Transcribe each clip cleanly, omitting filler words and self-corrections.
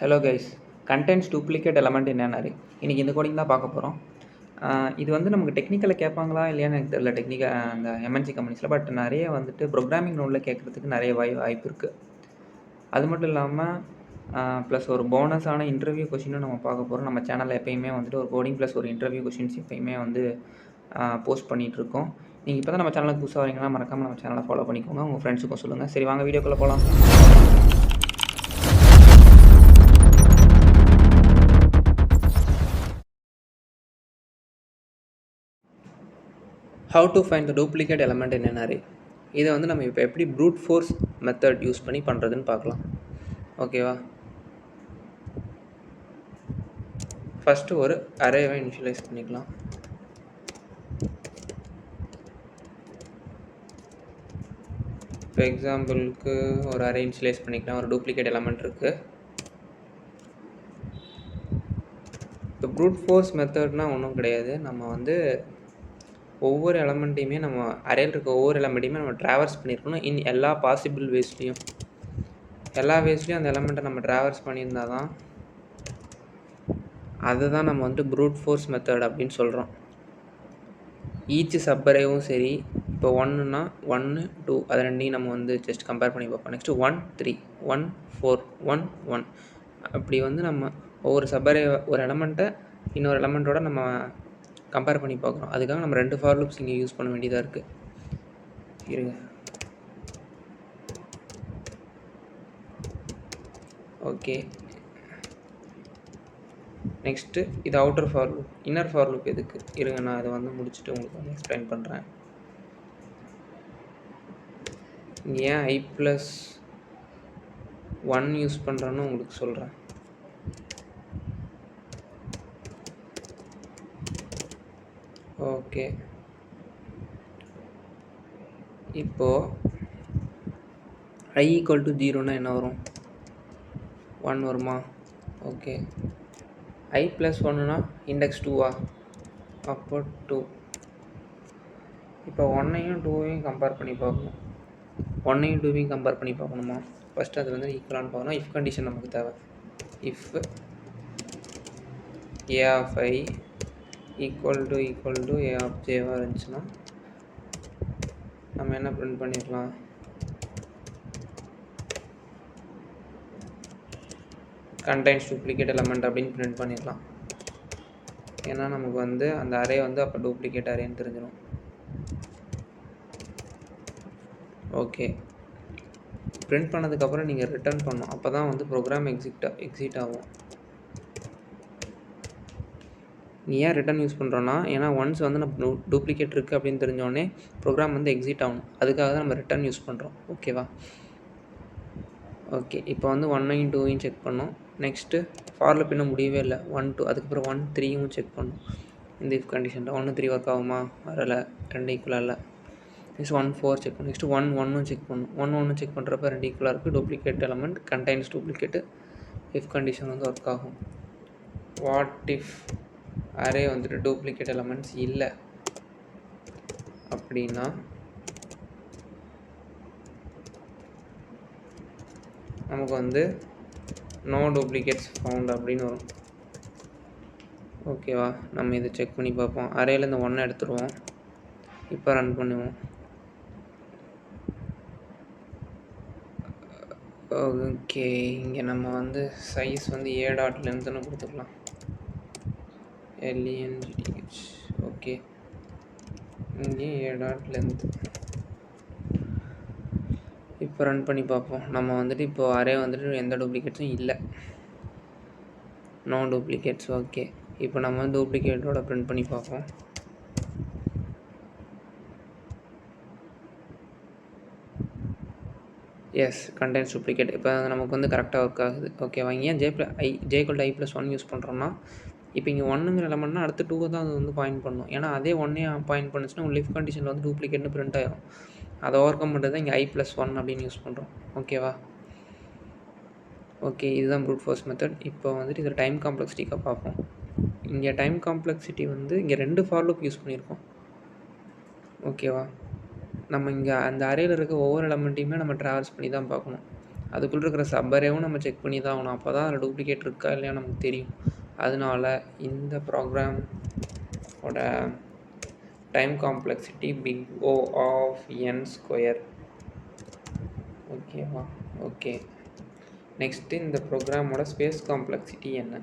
Hello guys, contents duplicate element in an array. இன்னைக்கு இந்த coding தான் பார்க்க போகிறோம். இது வந்து நமக்கு டெக்னிக்கலில் கேட்பாங்களா இல்லையான்னு எனக்கு தெரியல. அந்த எம்என்சி கம்பெனிஸில். பட் நிறைய வந்துட்டு ப்ரோக்ராமிங் நோடில் கேட்குறதுக்கு நிறைய வாய்ப்பு இருக்குது. அது மட்டும் இல்லாமல் ப்ளஸ் ஒரு போனஸான இன்டர்வியூ கொஷினும் நம்ம பார்க்க போகிறோம். நம்ம சேனலில் எப்பயுமே வந்துட்டு ஒரு கோடிங் ப்ளஸ் ஒரு இன்டர்வியூ கொஷின்ஸ் எப்பயுமே வந்து போஸ்ட் பண்ணிகிட்ருக்கோம். நீங்கள் இப்போ தான் நம்ம சேனலுக்கு புதுசாக வரீங்கன்னா மறக்காமல் நம்ம சேனலை ஃபாலோ பண்ணிக்கோங்க. உங்கள் ஃப்ரெண்ட்ஸுக்கும் சொல்லுங்கள். சரி, வாங்க வீடியோக்குள்ளே போகலாம். How to find the duplicate element in an array. இதை வந்து நம்ம இப்போ எப்படி ப்ரூட் ஃபோர்ஸ் மெத்தட் யூஸ் பண்ணி பண்ணுறதுன்னு பார்க்கலாம். ஓகேவா? ஃபஸ்ட்டு ஒரு அரேவை இனிஷியலைஸ் பண்ணிக்கலாம். இப்போ எக்ஸாம்பிளுக்கு ஒரு அரே இனிஷியலைஸ் பண்ணிக்கலாம். ஒரு டூப்ளிகேட் எலமெண்ட் இருக்குது. இப்போ ப்ரூட் ஃபோர்ஸ் மெத்தட்னால் ஒன்றும் கிடையாது. நம்ம வந்து ஒவ்வொரு எலமெண்ட்டையுமே நம்ம அரேயில் இருக்க ஒவ்வொரு எலமெண்ட்டையுமே நம்ம ட்ராவர்ஸ் பண்ணியிருக்கணும். எல்லா பாசிபிள் வேஸ்லேயும் அந்த எலமெண்ட்டை நம்ம ட்ராவர்ஸ் பண்ணியிருந்தால் தான் அதுதான் நம்ம வந்து ப்ரூட் ஃபோர்ஸ் மெத்தட் அப்படின்னு சொல்கிறோம். ஈச் சப்பரேவும் சரி, இப்போ 1ன்னா 1 2 அது ரெண்டையும் நம்ம வந்து ஜஸ்ட் கம்பேர் பண்ணி பார்ப்போம். நெக்ஸ்ட்டு 1 3 1 4 1 1 அப்படி வந்து நம்ம ஒவ்வொரு சப்பரே ஒரு எலமெண்ட்டை இன்னொரு எலமெண்ட்டோட நம்ம கம்பேர் பண்ணி பார்க்குறோம். அதுக்காக நம்ம 2 ஃபார் லூப்ஸ் இங்கே யூஸ் பண்ண வேண்டியதாக இருக்குது. இருங்க. ஓகே, நெக்ஸ்ட்டு இது outer for loop. Inner for loop எதுக்கு? இருங்க, நான் அதை வந்து முடிச்சுட்டு உங்களுக்கு வந்து எக்ஸ்பிளைன் பண்ணுறேன். ஏன் i+1 யூஸ் பண்ணுறேன்னு உங்களுக்கு சொல்கிறேன். ஓகே, இப்போது i = 0ன்னா என்ன வரும்? 1 வருமா? ஓகே, i+1னா இண்டெக்ஸ் 2வா? அப்போ 2. இப்போ 1ஐயும் 2ஐயும் கம்பேர் பண்ணி பார்க்கணும். 1ஐயும் 2ஐயும் கம்பேர் பண்ணி பார்க்கணுமா? ஃபஸ்ட்டு அது வந்து ஈக்குவலான்னு பார்க்கணும். இஃப் கண்டிஷன் நமக்கு தேவை. இஃப் a(i) = a(j) இருந்துச்சுன்னா நம்ம என்ன பிரிண்ட் பண்ணிடலாம்? கண்டைன்ஸ் டூப்ளிகேட் எலமெண்ட் அப்படின்னு பிரிண்ட் பண்ணிடலாம். ஏன்னா நமக்கு வந்து அந்த அரே வந்து அப்போ டூப்ளிகேட் அரேன்னு தெரிஞ்சிடும். ஓகே, பிரிண்ட் பண்ணதுக்கப்புறம் நீங்கள் ரிட்டர்ன் பண்ணணும். அப்போ தான் வந்து ப்ரோக்ராம் எக்ஸிட் ஆகும். நீ ஏன் ரிட்டர்ன் யூஸ் பண்ணுறோன்னா, ஏன்னா ஒன்ஸ் வந்து நம்ம டூப்ளிகேட் இருக்குது அப்படின்னு தெரிஞ்சோடனே ப்ரோக்ராம் வந்து எக்ஸிட் ஆகணும். அதுக்காக தான் நம்ம ரிட்டர்ன் யூஸ் பண்ணுறோம். ஓகேவா? ஓகே, இப்போ வந்து 1ஐயும் 2ஐயும் செக் பண்ணோம். நெக்ஸ்ட்டு ஃபார் லூப் இன்னும் முடியவே இல்லை. 1 2 அதுக்கப்புறம் 1 3யும் செக் பண்ணோம். இந்த இஃப் கண்டிஷனில் 1 3 ஒர்க் ஆகுமா? வரலை, 2 ஈக்குவலாக இல்லை. நெக்ஸ்ட் 1 4 செக் பண்ணணும். நெக்ஸ்ட்டு 1 1ம் செக் பண்ணணும். 1 1 செக் பண்ணுறப்ப 2 ஈக்குவலாக இருக்குது. Duplicate element contains duplicate. If condition வந்து ஒர்க் ஆகும். வாட் இஃப் அரே வந்துட்டு டூப்ளிகேட் எலமெண்ட்ஸ் இல்லை அப்படின்னா நமக்கு வந்து நோ டூப்ளிகேட்ஸ் ஃபவுண்ட் அப்படின்னு வரும். ஓகேவா? நம்ம இதை செக் பண்ணி பார்ப்போம். அரேல இந்த 1 எடுத்துருவோம். இப்போ ரன் பண்ணுவோம். ஓகே, இங்கே நம்ம வந்து சைஸ் வந்து a.lengthன்னு கொடுத்துக்கலாம். length. ஓகே, இங்கே a.length. இப்போ ரன் பண்ணி பார்ப்போம். நம்ம வந்துட்டு இப்போது அரே வந்துட்டு எந்த டூப்ளிகேட்ஸும் இல்லை. No duplicates. ஓகே, இப்போ நம்ம வந்து டூப்ளிகேட்டோட பிரிண்ட் பண்ணி பார்ப்போம். Yes, condense duplicate. இப்போ நமக்கு வந்து கரெக்டாக ஒர்க் ஆகுது. ஓகேவா? ஏன் j=i+1 யூஸ் பண்ணுறோன்னா, இப்போ இங்கே 1ங்கிற எலமெண்ட்னா அடுத்து 2 தான் அது வந்து பாயிண்ட் பண்ணணும். ஏன்னா அதே 1ஐயே பாயிண்ட் பண்ணுச்சுன்னா உங்கள் இஃப் கண்டிஷனில் வந்து டூப்ளிகேட்னு பிரிண்ட் ஆகிடும். அதை ஓவர் கம் பண்ணுறது இங்கே i+1 அப்படின்னு யூஸ் பண்ணுறோம். ஓகேவா? ஓகே, இதுதான் ப்ரூட் ஃபோர்ஸ் மெத்தட். இப்போ வந்துட்டு இதில் டைம் காம்ப்ளெக்சிட்டிக்காக பார்ப்போம். இங்கே டைம் காம்ப்ளெக்சிட்டி வந்து இங்கே 2 ஃபார் லூப் யூஸ் பண்ணியிருக்கோம். ஓகேவா? நம்ம இங்கே அந்த அரேயில் இருக்க ஒவ்வொரு எலமெண்ட்டையுமே நம்ம ட்ராவல்ஸ் பண்ணி தான் பார்க்கணும். அதுக்குள்ளே இருக்கிற சப்பரேவும் நம்ம செக் பண்ணி தான் ஆகணும். அப்போ தான் அதில் டூப்ளிகேட் இருக்கா இல்லையா நமக்கு தெரியும். அதனால இந்த ப்ரோக்ராமோட time complexity big O of n square. ஓகேவா? ஓகே. நெக்ஸ்ட்டு இந்த ப்ரோக்ராமோட ஸ்பேஸ் காம்ப்ளெக்சிட்டி என்ன?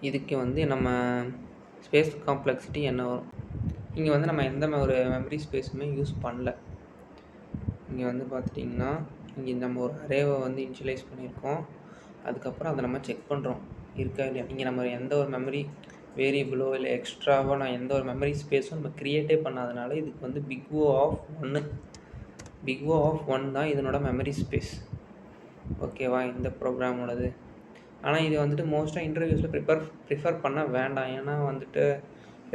இதுக்கு வந்து நம்ம ஸ்பேஸ் காம்ப்ளெக்சிட்டி என்ன வரும்? இங்கே வந்து நம்ம எந்த ஒரு மெமரி ஸ்பேஸுமே யூஸ் பண்ணல. இங்கே வந்து பார்த்துட்டிங்கன்னா இங்கே நம்ம ஒரு அரேவை வந்து இனிஷியலைஸ் பண்ணியிருக்கோம். அதுக்கப்புறம் அதை நம்ம செக் பண்ணுறோம் இருக்கா இல்லையா. இங்கே நம்ம எந்த ஒரு மெமரி வேரியபிளோ இல்லை எக்ஸ்ட்ராவோ நான் எந்த ஒரு மெமரி ஸ்பேஸும் நம்ம க்ரியேட்டே பண்ணாதனால இதுக்கு வந்து பிக் O ஆஃப் 1 தான் இதனோட மெமரி ஸ்பேஸ். ஓகேவா? இந்த ப்ரோக்ராமோடது. ஆனால் இது வந்துட்டு மோஸ்ட்டாக இன்டர்வியூஸில் ப்ரிஃபர் பண்ண வேண்டாம். ஏன்னா வந்துட்டு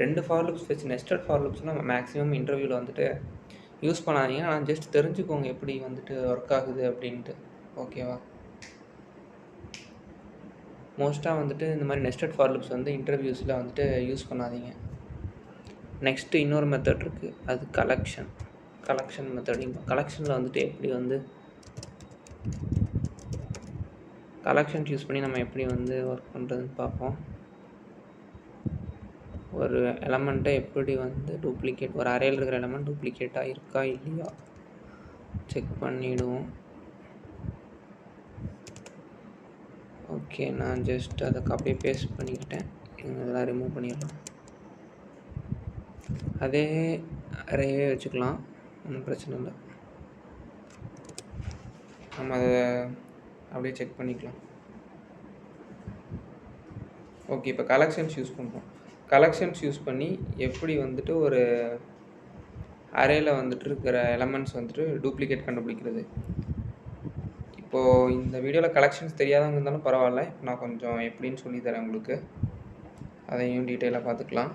2 ஃபார் லூப்ஸ் வச்சு நெஸ்டட் ஃபார் லூப்ஸ்னால் நம்ம மேக்ஸிமம் இன்டர்வியூவில் வந்துட்டு யூஸ் பண்ணாதீங்க. ஆனால் ஜஸ்ட் தெரிஞ்சுக்கோங்க எப்படி வந்துட்டு ஒர்க் ஆகுது அப்படின்ட்டு. ஓகேவா? மோஸ்ட்டாக வந்துட்டு இந்த மாதிரி நெஸ்டட் ஃபார் லூப்ஸ் வந்து இன்டர்வியூஸில் வந்துட்டு யூஸ் பண்ணாதீங்க. நெக்ஸ்ட்டு இன்னொரு மெத்தட் இருக்குது, அது கலெக்ஷன் மெத்தட். கலெக்ஷனில் வந்துட்டு எப்படி வந்து கலெக்ஷன்ஸ் யூஸ் பண்ணி நம்ம எப்படி வந்து ஒர்க் பண்ணுறதுன்னு பார்ப்போம். ஒரு எலமெண்ட்டை எப்படி வந்து டூப்ளிகேட், ஒரு அரேயில் இருக்கிற எலமெண்ட் டூப்ளிகேட்டாக இருக்கா இல்லையா செக் பண்ணிவிடுவோம். ஓகே, நான் ஜஸ்ட் அதை காப்பி பேஸ்ட் பண்ணிக்கிட்டேன். இதெல்லாம் ரிமூவ் பண்ணிடலாம். அதே அரேவே வச்சுக்கலாம், ஒன்றும் பிரச்சனை இல்லை. நம்ம அதை அப்படியே செக் பண்ணிக்கலாம். ஓகே, இப்போ கலெக்ஷன்ஸ் யூஸ் பண்ணுறோம். கலெக்ஷன்ஸ் யூஸ் பண்ணி எப்படி வந்துட்டு ஒரு அரேயில் வந்துட்டு இருக்கிற எலமெண்ட்ஸ் வந்துட்டு டூப்ளிகேட் கண்டுபிடிக்கிறது. இப்போது இந்த வீடியோவில் கலெக்ஷன்ஸ் தெரியாதவங்க இருந்தாலும் பரவாயில்ல, இப்போ நான் கொஞ்சம் எப்படின்னு சொல்லித்தரேன் உங்களுக்கு. அதையும் டீட்டெயிலாக பார்த்துக்கலாம்.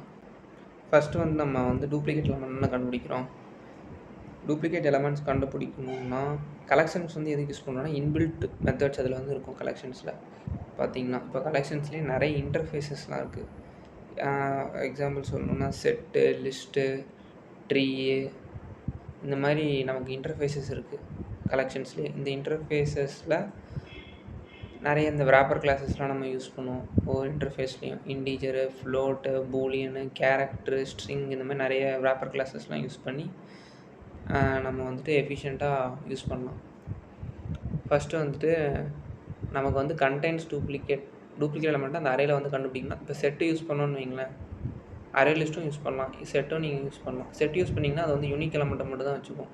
ஃபஸ்ட்டு வந்து நம்ம வந்து டூப்ளிகேட் எலமெண்ட்னு கண்டுபிடிக்கிறோம். டூப்ளிகேட் எலமெண்ட்ஸ் கண்டுபிடிக்கணும்னா கலெக்ஷன்ஸ் வந்து எதுக்கு யூஸ் பண்ணோம்னா இன்பில்ட் மெத்தட்ஸ் அதில் வந்து இருக்கும். கலெக்ஷன்ஸில் பார்த்தீங்கன்னா இப்போ கலெக்ஷன்ஸ்லேயே நிறைய இன்டர்ஃபேஸஸ்லாம் இருக்குது. எக்ஸாம்பிள் சொல்லணுன்னா செட்டு, லிஸ்ட்டு, ட்ரீ, இந்த மாதிரி நமக்கு இன்டர்ஃபேஸஸ் இருக்குது கலெக்ஷன்ஸ்லேயே. இந்த இன்டர்ஃபேஸஸில் நிறைய இந்த wrapper கிளாஸஸ்லாம் நம்ம யூஸ் பண்ணுவோம். ஒவ்வொரு இன்டர்ஃபேஸ்லேயும் இன்டீஜரு, ஃப்ளோட்டு, பூலியனு, கேரக்டரு, ஸ்ட்ரிங், இந்த மாதிரி நிறைய wrapper கிளாஸஸ்லாம் யூஸ் பண்ணி நம்ம வந்துட்டு எஃபிஷியண்ட்டாக யூஸ் பண்ணலாம். ஃபஸ்ட்டு வந்துட்டு நமக்கு வந்து கண்டெய்ன்ஸ் டூப்ளிகேட் எலமெண்ட்டு அந்த அரேயில் வந்து கண்டுபிடிக்கணும். இப்போ செட்டு யூஸ் பண்ணோன்னு வைங்களேன், அரே லிஸ்ட்டும் யூஸ் பண்ணலாம், செட்டும் நீங்கள் யூஸ் பண்ணலாம். செட் யூஸ் பண்ணிங்கன்னா அது வந்து யூனிக் எலமெண்ட்டை மட்டும் தான் வச்சுக்கும்.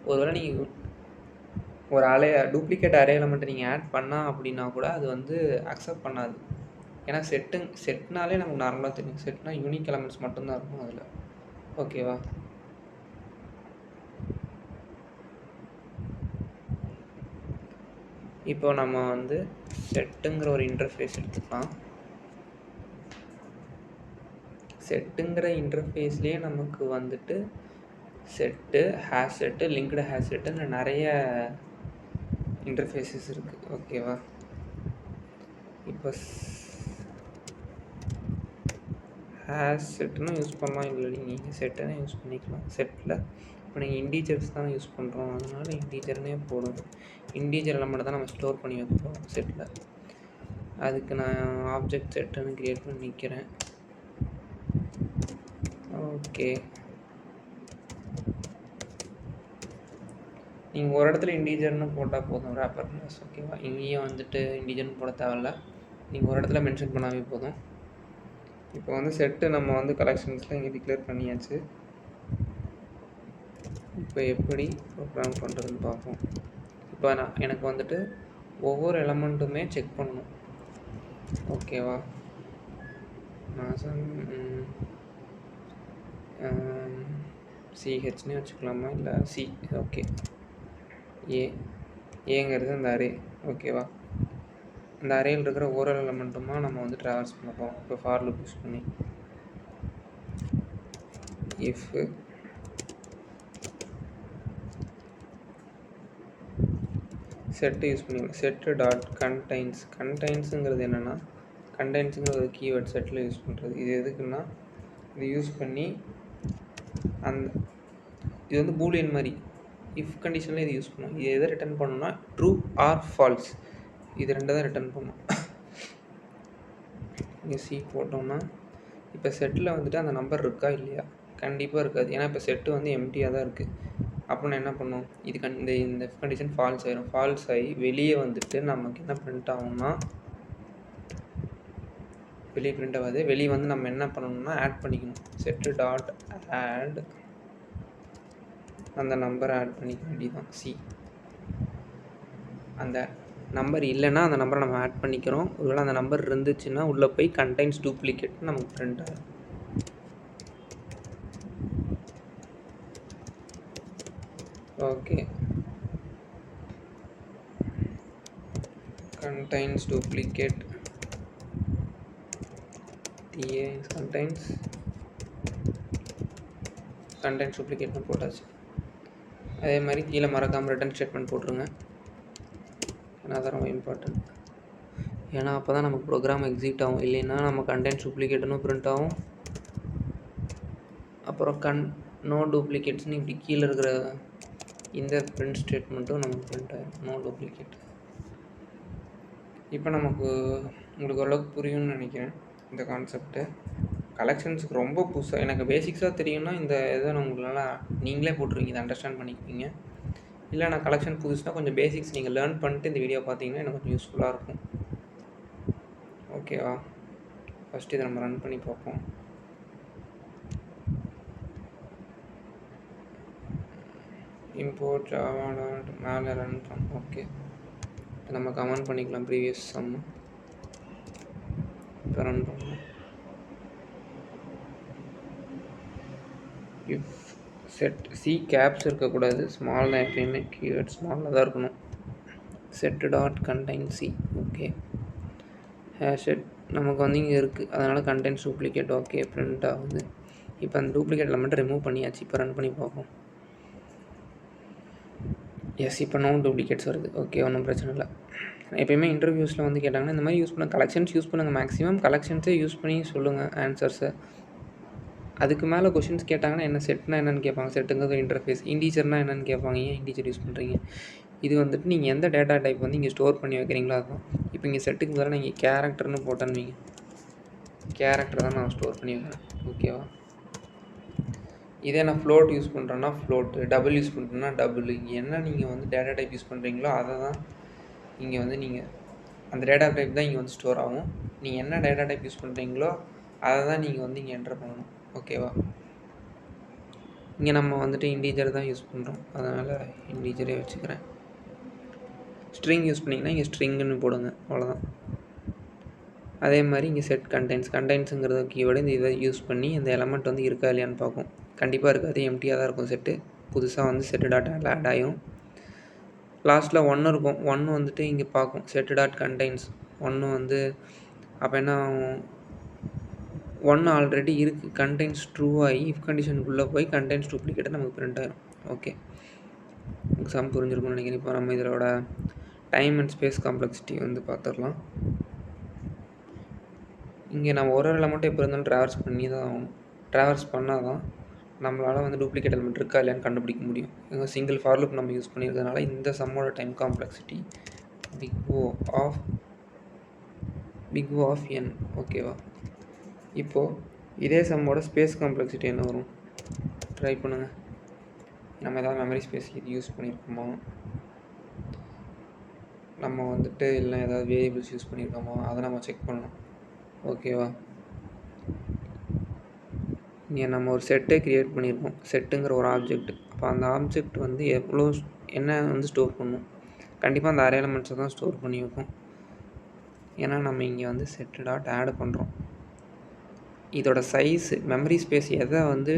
ஒருவேளை நீங்கள் ஒரு டூப்ளிகேட் அரே எலமெண்ட்டை நீங்கள் ஆட் பண்ணால் அப்படின்னா கூட அது வந்து அக்செப்ட் பண்ணாது. ஏன்னா செட்னாலே நமக்கு நார்மலாக தெரியும், செட்னா யூனிக் எலமெண்ட்ஸ் மட்டும்தான் இருக்கும் அதில். ஓகேவா? இப்போ நம்ம வந்து செட்டுங்கிற ஒரு இன்டர்ஃபேஸ் எடுத்துக்கலாம். செட்டுங்கிற இன்டர்ஃபேஸ்லேயே நமக்கு வந்துட்டு set, hash set, linked hash செட்டுன்னு நிறைய இன்டர்ஃபேஸஸ் இருக்குது. ஓகேவா? இப்போ ஹேஷ் செட்டுன்னு யூஸ் பண்ணலாம், இல்லை நீங்கள் செட்டுன்னு யூஸ் பண்ணிக்கலாம். செட்டில் இப்போ நீங்கள் இன்டீஜர்ஸ் தான் யூஸ் பண்ணுறோம், அதனால் இன்டீஜர்னே போடும். இன்டீஜர் எலமெண்ட் தான் நம்ம ஸ்டோர் பண்ணி வைப்போம் செட்டில். அதுக்கு நான் ஆப்ஜெக்ட் செட்டுன்னு க்ரியேட் பண்ணி நிற்கிறேன். ஓகே, நீங்கள் ஒரு இடத்துல இன்டீஜர்னு போட்டால் போதும் wrapper கிளாஸ். ஓகேவா? இங்கேயும் வந்துட்டு இன்டீஜர்னு போட தேவையில்ல, நீங்கள் ஒரு இடத்துல மென்ஷன் பண்ணாவே போதும். இப்போ வந்து செட்டு நம்ம வந்து கலெக்ஷன்ஸில் இங்கே டிக்ளேர் பண்ணியாச்சு. இப்போ எப்படி ப்ரோக்ராம் பண்ணுறதுன்னு பார்ப்போம். இப்போ எனக்கு வந்துட்டு ஒவ்வொரு எலமெண்ட்டுமே செக் பண்ணணும். ஓகேவா? நான் சிஹெச்னே வச்சுக்கலாமா, இல்லை சி? ஓகே, ஏங்கிறது அந்த அரே. ஓகேவா? அந்த அரேயில் இருக்கிற ஒரு எலமெண்ட்டுமா நம்ம வந்து ட்ராவல்ஸ் பண்ணுறோம். இப்போ ஃபார் லூப் யூஸ் பண்ணி இஃப் செட்டு யூஸ் பண்ணிக்கலாம். செட்டு டாட் கண்டெய்ன்ஸுங்கிறது என்னென்னா, கண்டெய்ன்ஸுங்கிற ஒரு கீவேர்ட் செட்டில் யூஸ் பண்ணுறது. இது எதுக்குன்னா இது யூஸ் பண்ணி இது வந்து பூலியன் மாதிரி. இஃப் கண்டிஷனில் இது யூஸ் பண்ணும். இது எதை ரிட்டர்ன் பண்ணணும்னா ட்ரூ ஆர் ஃபால்ஸ், இது ரெண்டு தான் ரிட்டர்ன் பண்ணும். இங்கே சி போட்டோம்னா இப்போ செட்டில் வந்துட்டு அந்த நம்பர் இருக்கா இல்லையா? கண்டிப்பாக இருக்காது. ஏன்னா இப்போ செட்டு வந்து எம்டியாக தான் இருக்குது. அப்புறம் என்ன பண்ணும், இது இந்த இஃப் கண்டிஷன் ஃபால்ஸ் ஆயிரும். ஃபால்ஸ் ஆகி வெளியே வந்துட்டு நமக்கு என்ன பிரிண்ட் ஆகும்னா, வெளியே பிரிண்ட் ஆகாது. வெளியே வந்து நம்ம என்ன பண்ணணும்னா ஆட் பண்ணிக்கணும். செட்டு டாட் ஆட் அந்த நம்பரை ஆட் பண்ணிக்க வேண்டியதான். சி அந்த நம்பர் இல்லைன்னா அந்த நம்பரை நம்ம ஆட் பண்ணிக்கிறோம். ஒருவேளை அந்த நம்பர் இருந்துச்சுன்னா உள்ளே போய் கண்டைன்ஸ் டூப்ளிகேட் நமக்கு பிரிண்ட் ஆகும். Okay, contains duplicate TA contains duplicate போட்டாச்சு. அதே மாதிரி கீழே மறக்காமல் ரிட்டர்ன் ஸ்டேட்மெண்ட் போட்டுருங்க. ஏன்னா அது ரொம்ப இம்பார்ட்டன்ட். ஏன்னா அப்போ தான் நமக்கு ப்ரோக்ராம் எக்ஸிக்யூட் ஆகும். இல்லைன்னா நம்ம கண்டென்ட்ஸ் டூப்ளிகேட்னு பிரிண்ட் ஆகும். அப்புறம் நோ டூப்ளிகேட்ஸ்னு இப்படி கீழே இருக்கிற இந்த பிரிண்ட் ஸ்டேட்மெண்ட்டும் நமக்கு பிரிண்ட் ஆகும். No duplicate. இப்போ உங்களுக்கு ஓரளவுக்கு புரியும்னு நினைக்கிறேன் இந்த கான்செப்ட்டு. கலெக்ஷன்ஸுக்கு ரொம்ப புதுசாக எனக்கு பேசிக்ஸாக தெரியும்னா இந்த இதை உங்களால் நீங்களே போட்டுருவீங்க, இதை அண்டர்ஸ்டாண்ட் பண்ணிக்குவீங்க. இல்லை நான் கலெக்ஷன் புதுசுனா கொஞ்சம் பேசிக்ஸ் நீங்கள் லேர்ன் பண்ணிட்டு இந்த வீடியோ பார்த்தீங்கன்னா எனக்கு கொஞ்சம் யூஸ்ஃபுல்லாக இருக்கும். ஓகேவா? ஃபஸ்ட்டு இதை நம்ம ரன் பண்ணி பார்ப்போம். இம்போர்ட் ஜாவா மேலே ரன் பண்ணோம். ஓகே, நம்ம கமெண்ட் பண்ணிக்கலாம் ப்ரீவியஸ் சம். இப்போ ரன் பண்ணலாம். இஃப் செட் சி கேப்ஸ் இருக்கக்கூடாது, ஸ்மால் தான் எப்பயுமே, கீவேர்ட் ஸ்மாலில் தான் இருக்கணும். Set dot contain C. Okay, hash set நமக்கு வந்து இங்கே இருக்குது, அதனால் கண்டென்ட்ஸ் டூப்ளிகேட். ஓகே, பிரிண்ட் ஆகுது. இப்போ அந்த டூப்ளிகேட் எலமெண்ட்டை ரிமூவ் பண்ணியாச்சு. இப்போ ரன் பண்ணி பார்ப்போம். எஸ், இப்போ நோ டூப்ளிகேட்ஸ் வருது. ஓகே, ஒன்றும் பிரச்சனை இல்லை. எப்போயுமே இன்டர்வியூஸில் வந்து கேட்டாங்கன்னா இந்த மாதிரி யூஸ் பண்ணுங்கள், கலெக்ஷன்ஸ் யூஸ் பண்ணுங்கள். மேக்ஸிமம் கலெக்ஷன்ஸே யூஸ் பண்ணி சொல்லுங்கள் ஆன்சர்ஸை. அதுக்கு மேலே கொஷின்ஸ் கேட்டாங்கன்னா என்ன செட்னா என்னென்னு கேட்பாங்க. செட்டுங்கிறது இன்டர்ஃபேஸ். இன்டீஜர்னால் என்னென்னு கேட்பாங்க. ஏன் இன்டீஜர் யூஸ் பண்ணுறீங்க? இது வந்துட்டு நீங்கள் எந்த டேட்டா டைப் வந்து இங்கே ஸ்டோர் பண்ணி வைக்கிறீங்களோ அதுதான். இப்போ இங்கே செட்டுக்கு பதிலாக நீங்கள் கேரக்டர்னு போட்டேன்னு வைங்க, கேரக்டர் தான் நான் ஸ்டோர் பண்ணி வைக்கிறேன். ஓகேவா? இதே நான் ஃப்ளோட் யூஸ் பண்ணுறேன்னா ஃப்ளோட்டு, டபுள் யூஸ் பண்ணுறேன்னா டபுள். இங்கே என்ன நீங்கள் வந்து டேட்டா டைப் யூஸ் பண்ணுறீங்களோ அதை தான் இங்கே வந்து நீங்கள் அந்த டேட்டா டைப் தான் இங்கே வந்து ஸ்டோர் ஆகும். நீங்கள் என்ன டேட்டா டைப் யூஸ் பண்ணுறீங்களோ அதை தான் நீங்கள் வந்து இங்கே என்டர் பண்ணணும். ஓகேவா? இங்கே நம்ம வந்துட்டு இன்டீஜர் தான் யூஸ் பண்ணுறோம், அதனால் இன்டீஜரே வச்சுக்கிறேன். ஸ்ட்ரிங் யூஸ் பண்ணிங்கன்னா இங்கே ஸ்ட்ரிங்குன்னு போடுங்க, அவ்வளோதான். அதே மாதிரி இங்கே செட் கண்டென்ட்ஸுங்கிறத கீவேர்டு இந்த இதை யூஸ் பண்ணி அந்த எலமெண்ட் வந்து இருக்கா இல்லையான்னு பார்க்கும். கண்டிப்பாக இருக்காது, எம்டியாக தான் இருக்கும் செட்டு. புதுசாக வந்து செட்டு டாட் ஆட் ஆகும். லாஸ்ட்டில் 1 இருக்கும். 1 வந்துட்டு இங்கே பார்க்கும் செட்டு டாட் கண்டெய்ன்ஸ் 1 வந்து. அப்போ என்ன ஆகும், 1 ஆல்ரெடி இருக்குது, கண்டெய்ன்ஸ் ட்ரூ ஆகி இஃப் கண்டிஷனுக்குள்ளே போய் கண்டெய்ன்ஸ் டூப்ளிகேட்டை நமக்கு பிரிண்ட் ஆகிடும். ஓகே, எக்ஸாம் புரிஞ்சிருக்கும்னு நினைக்கிறேன். இப்போ நம்ம இதோட டைம் அண்ட் ஸ்பேஸ் காம்ப்ளெக்சிட்டி வந்து பார்த்துடலாம். இங்கே நம்ம ஒரு எலமெண்ட்டும் எப்போ இருந்தாலும் ட்ராவர்ஸ் பண்ணி தான் ஆகணும். ட்ராவர்ஸ் பண்ணால் தான் நம்மளால் வந்து டூப்ளிகேட் எலமெண்ட் இருக்கா இல்லையான்னு கண்டுபிடிக்க முடியும். இங்கே சிங்கிள் ஃபார் லூப் நம்ம யூஸ் பண்ணியிருக்கிறதுனால இந்த சம்மோட time complexity big O of n. ஓகேவா? இப்போது இதே சம்மோட ஸ்பேஸ் காம்ப்ளெக்சிட்டி என்ன வரும் ட்ரை பண்ணுங்கள். நம்ம ஏதாவது மெமரி ஸ்பேஸ் இது யூஸ் பண்ணியிருக்கோமா, நம்ம வந்துட்டு இல்லை ஏதாவது வேரியபிள்ஸ் யூஸ் பண்ணியிருக்கோமா, அதை நம்ம செக் பண்ணணும். ஓகேவா? இங்கே நம்ம ஒரு செட்டே க்ரியேட் பண்ணியிருக்கோம், செட்டுங்கிற ஒரு ஆப்ஜெக்ட். அப்போ அந்த ஆப்ஜெக்ட் வந்து என்ன வந்து ஸ்டோர் பண்ணும், கண்டிப்பாக அந்த அரே எலமெண்ட்ஸை தான் ஸ்டோர் பண்ணி வைக்கும். ஏன்னா நம்ம இங்கே வந்து செட்டு டாட் ஆட் பண்ணுறோம். இதோட சைஸு மெமரி ஸ்பேஸ் எதை வந்து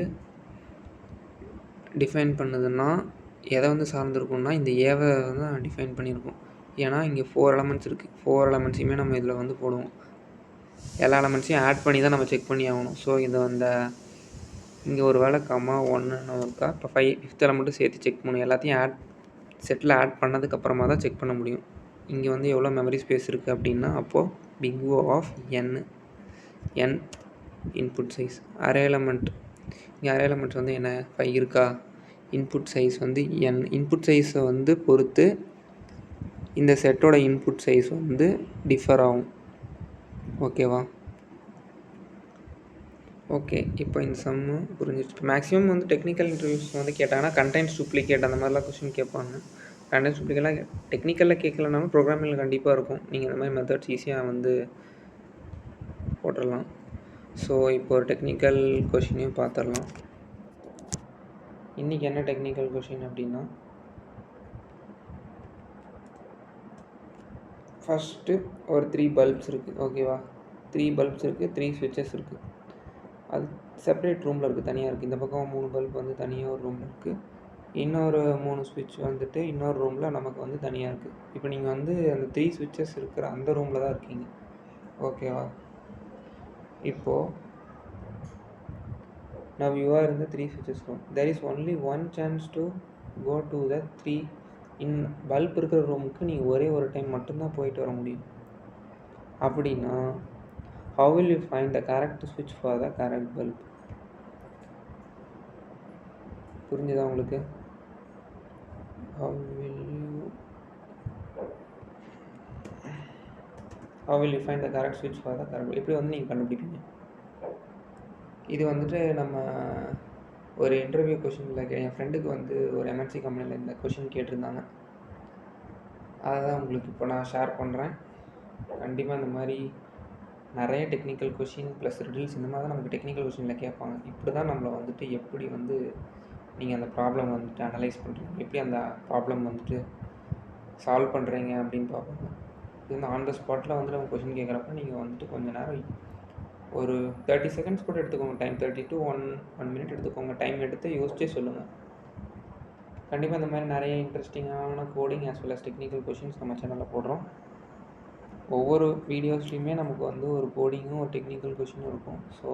டிஃபைன் பண்ணுதுன்னா, எதை வந்து சார்ந்திருக்கும்னா இந்த ஏவை தான் டிஃபைன் பண்ணியிருக்கோம். ஏன்னா இங்கே 4 எலமெண்ட்ஸ் இருக்குது. 4 எலமெண்ட்ஸையுமே நம்ம இதில் வந்து போடுவோம். எல்லா எலமெண்ட்ஸையும் ஆட் பண்ணி தான் நம்ம செக் பண்ணி ஆகணும். ஸோ இது அந்த இங்கே ஒரு வேளை கம்மா 1 இருக்கா, இப்போ 5th எலமெண்ட்டும் சேர்த்து செக் பண்ணணும். எல்லாத்தையும் செட்டில் ஆட் பண்ணதுக்கப்புறமா தான் செக் பண்ண முடியும். இங்கே வந்து எவ்வளோ மெமரி ஸ்பேஸ் இருக்குது அப்படின்னா, அப்போது big O of n input size array element. இங்கே அரே எலமெண்ட்ஸ் வந்து என்ன 5 இருக்கா, இன்புட் சைஸ் வந்து n. இன்புட் சைஸை வந்து பொறுத்து இந்த செட்டோட இன்புட் சைஸ் வந்து டிஃபர் ஆகும். ஓகேவா? ஓகே, இப்போ இந்த சம்மு புரிஞ்சிருச்சு. மேக்ஸிமம் வந்து டெக்னிக்கல் இன்டர்வியூஸ் வந்து கேட்டாங்கன்னா கண்டென்ட்ஸ் டூப்ளிகேட் அந்த மாதிரிலாம் கொஸ்டின் கேட்பாங்க. கண்டென்ட்ஸ் டூப்ளிகேட்லாம் டெக்னிக்கலில் கேட்கலனாலும் ப்ரோக்ராமிங்கில் கண்டிப்பாக இருக்கும். நீங்கள் இந்த மாதிரி மெத்தட்ஸ் ஈஸியாக வந்து போட்டுடலாம். ஸோ இப்போ ஒரு டெக்னிக்கல் கொஷினையும் பார்த்துடலாம். இன்றைக்கி என்ன டெக்னிக்கல் கொஷின் அப்படின்னா, ஃபஸ்ட்டு ஒரு 3 பல்ப்ஸ் இருக்குது. ஓகேவா? 3 பல்ப்ஸ் இருக்குது, 3 ஸ்விட்சஸ் இருக்குது. அது செப்பரேட் ரூமில் இருக்குது, தனியாக இருக்குது. இந்த பக்கம் 3 பல்ப் வந்து தனியாக ஒரு ரூமில் இருக்குது. இன்னொரு 3 ஸ்விட்ச் வந்துட்டு இன்னொரு ரூமில் நமக்கு வந்து தனியாக இருக்குது. இப்போ நீங்கள் வந்து அந்த 3 ஸ்விட்சஸ் இருக்கிற அந்த ரூமில் தான் இருக்கீங்க. ஓகேவா? இப்போது now you are in the 3 switches room. There is only one chance to go to the 3 in bulb இருக்கிற ரூமுக்கு நீங்கள் ஒரே ஒரு டைம் மட்டும்தான் போயிட்டு வர முடியும். அப்படின்னா how will you find the correct switch for the correct bulb? புரிஞ்சுதா உங்களுக்கு? how will you find the correct switch for the correct bulb? எப்படி வந்து நீங்கள் கண்டுபிடிப்பீங்க? இது வந்துட்டு நம்ம ஒரு இன்டர்வியூ கொஷினில் என் ஃப்ரெண்டுக்கு வந்து ஒரு எம்என்சி கம்பெனியில் இந்த கொஷின் கேட்டிருந்தாங்க. அதை தான் உங்களுக்கு இப்போ நான் ஷேர் பண்ணுறேன். கண்டிப்பாக இந்த மாதிரி நிறைய டெக்னிக்கல் கொஷின் ப்ளஸ் ரிடில்ஸ் இந்த மாதிரி தான் நமக்கு டெக்னிக்கல் கொஷினில் கேட்பாங்க. இப்படி தான் நம்மளை வந்துட்டு எப்படி வந்து நீங்கள் அந்த ப்ராப்ளம் வந்துட்டு அனலைஸ் பண்ணுறீங்க, எப்படி அந்த ப்ராப்ளம் வந்துட்டு சால்வ் பண்ணுறீங்க அப்படின்னு பார்ப்பாங்க. இது வந்து ஆன் த ஸ்பாட்டில் வந்துட்டு அவங்க கொஷின் கேட்குறப்ப நீங்கள் வந்துட்டு கொஞ்சம் நேரம் ஒரு 30 செகண்ட்ஸ் கூட எடுத்துக்கோங்க. டைம் 30 to 1 minute எடுத்துக்கோங்க. டைம் எடுத்து யோசிச்சே சொல்லுங்கள். கண்டிப்பாக இந்த மாதிரி நிறைய இன்ட்ரெஸ்டிங்கான coding as well as technical questions நம்ம சேனலில் போடுறோம். ஒவ்வொரு வீடியோஸ்லையுமே நமக்கு வந்து ஒரு கோடிங்கும் ஒரு டெக்னிக்கல் கொஷினும் இருக்கும். ஸோ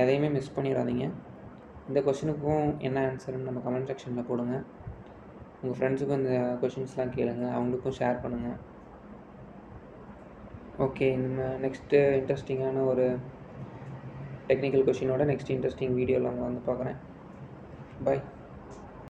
எதையுமே மிஸ் பண்ணிடாதீங்க. இந்த கொஷினுக்கும் என்ன ஆன்சர்னு நம்ம கமெண்ட் செக்ஷனில் போடுங்க. உங்கள் ஃப்ரெண்ட்ஸுக்கும் இந்த கொஷின்ஸ்லாம் கேளுங்க, அவங்களுக்கும் ஷேர் பண்ணுங்கள். ஓகே, நம்ம நெக்ஸ்ட்டு இன்ட்ரெஸ்டிங்கான ஒரு டெக்னிக்கல் கொஷினோட நெக்ஸ்ட் இன்ட்ரெஸ்டிங் வீடியோவில் அவங்க வந்து பார்க்குறேன். பாய்.